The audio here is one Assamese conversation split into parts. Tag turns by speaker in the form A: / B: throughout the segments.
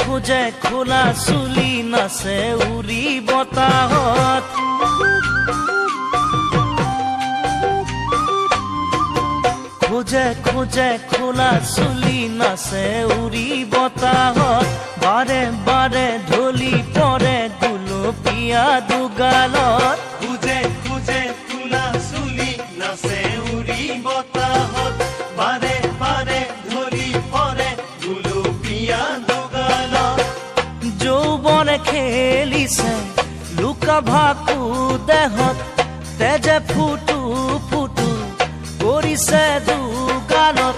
A: খোঁজে খোলা চুলি নাচে উৰি বতাহত খোঁজে খোঁজে খোলা চুলি নাচে উৰি বতাহত বাৰে বাৰে ঢলি পৰে গুলপীয়া দুগালত
B: খুঁজে খুঁজে খোলা চুলি নাচে উৰি বতাহত বাৰে বাৰে ঢলি পৰে গুলপীয়া দুগালত
A: যৌৱনে খেলিছে লুকা ভাকু দেহত তেজে ফুটু ফুটু কৰিছে দুগালত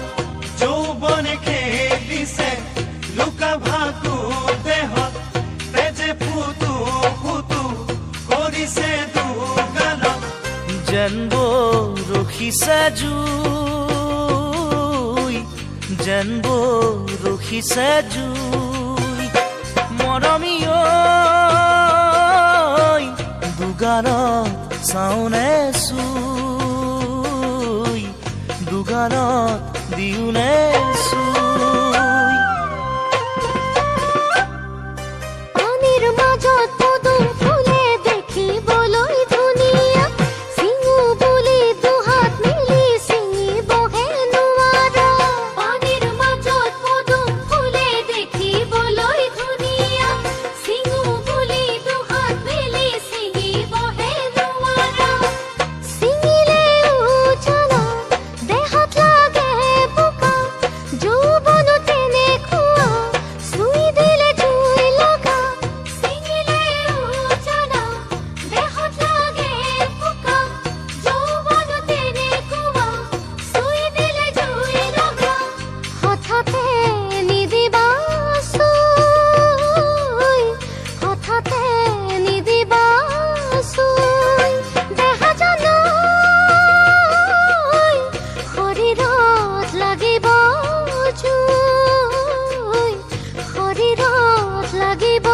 B: যৌৱনে খেলিছে লুকা ভাকু দেহত তেজে ফুটু ফুটু কৰিছে দুগালত
A: যেন ৰখিছে জুই যেন ৰখিছে জুই মৰমী ঐ দুগালত চাওনে চুই দুগালত দিওনে চুই
C: পানীৰ মাজত পদুম ফুলে দেখিবলৈ ধুনীয়া চিঙু বুলি দুহাত মিলি ছিঙিবহে নোৱাৰা পানীৰ মাজত পদুম ফুলে দেখিবলৈ ধুনীয়া চিঙু বুলি দুহাত মিলি ছিঙিবহে নোৱাৰা ছিঙিলেও জ্বালা দেহত লাগে বোকা যৌৱন তেনেকুৱা চুই দিলে জুই লগা ছিঙিলেও জ্বালা দেহত লাগে বোকা যৌৱন তেনেকুৱা চুই দিলে জুই লগা হঠাতে নিদিবা চুই হঠাতে নিদিবা চুই দেহা জানৈ শৰীৰত লাগিব জুই শৰীৰত লাগিব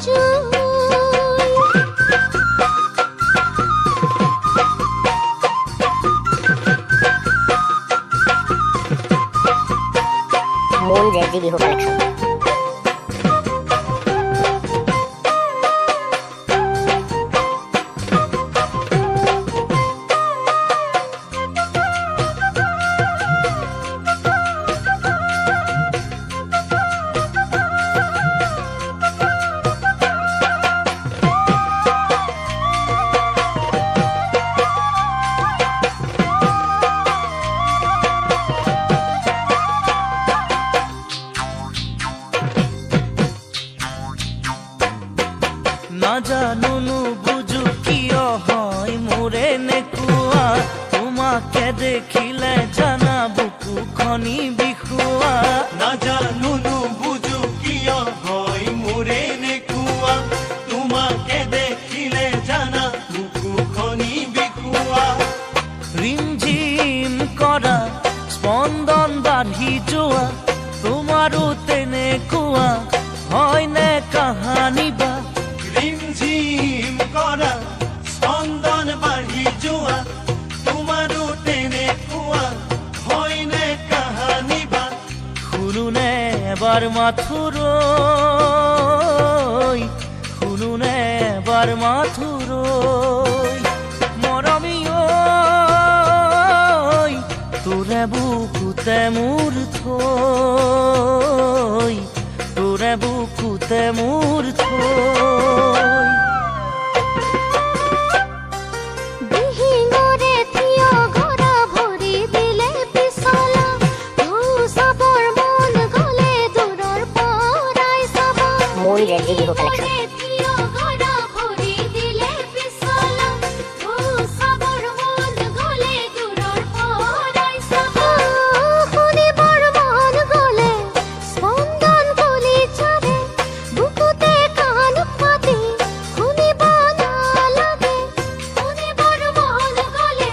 C: জুই
D: মূল জেজি বিহু কালেকশ্যন
A: নাজানো নুবুজো কিয় হয় মোৰে নেকুৱা তোমাকে দেখিলে জানা বুকু খনি বিষুৱা
B: নাজানো নুবুজো কিয় হয় মোৰে নেকুৱা তোমাকে দেখিলে জানা বুকুখনি বিষুৱা
A: ৰিমঝিম কৰা স্পন্দন বাঢ়ি যোৱা তোমাৰো তেনেকুৱা হয়নে কাহানী বা
B: ৰিমঝিম কৰা স্পন্দন বাঢ়ি যোৱা তোমাৰো তেনেকুৱা হয়নে কাহানী বা
A: শুনোনে এবাৰ মাথোৰৈ শুনোনে এবাৰ মাথোৰৈ মৰমী ঐ তোৰে বুকুতে মোৰ থৈ তোৰে বুকুতে মোৰ থৈ
C: দিহিঙৰে থিয় গৰা ভৰি দিলে পিছলা চাবৰ মন গ'লে দূৰৰ পৰাই চাব
D: মূল জেজি বিহু কালেকশ্যন
C: থিয় গৰা ভৰি দিলে পিছলা চাবৰ মন গ'লে দূৰৰ পৰাই চাব শুনিবৰ মন গ'লে স্পন্দন কলি চাৰে বুকুতে কাণ পাতি শুনিব নালাগে শুনিবৰ মন গ'লে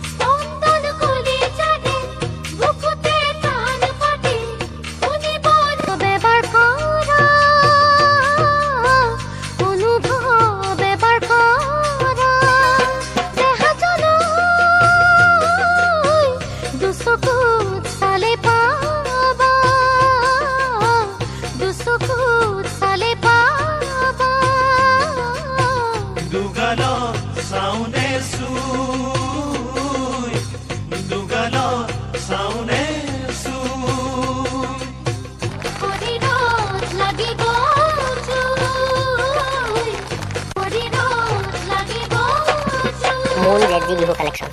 C: স্পন্দন কলি চাৰে বুকুতে কাণ পাতি শুনিব বেবাৰ কৰা
D: কালেকশন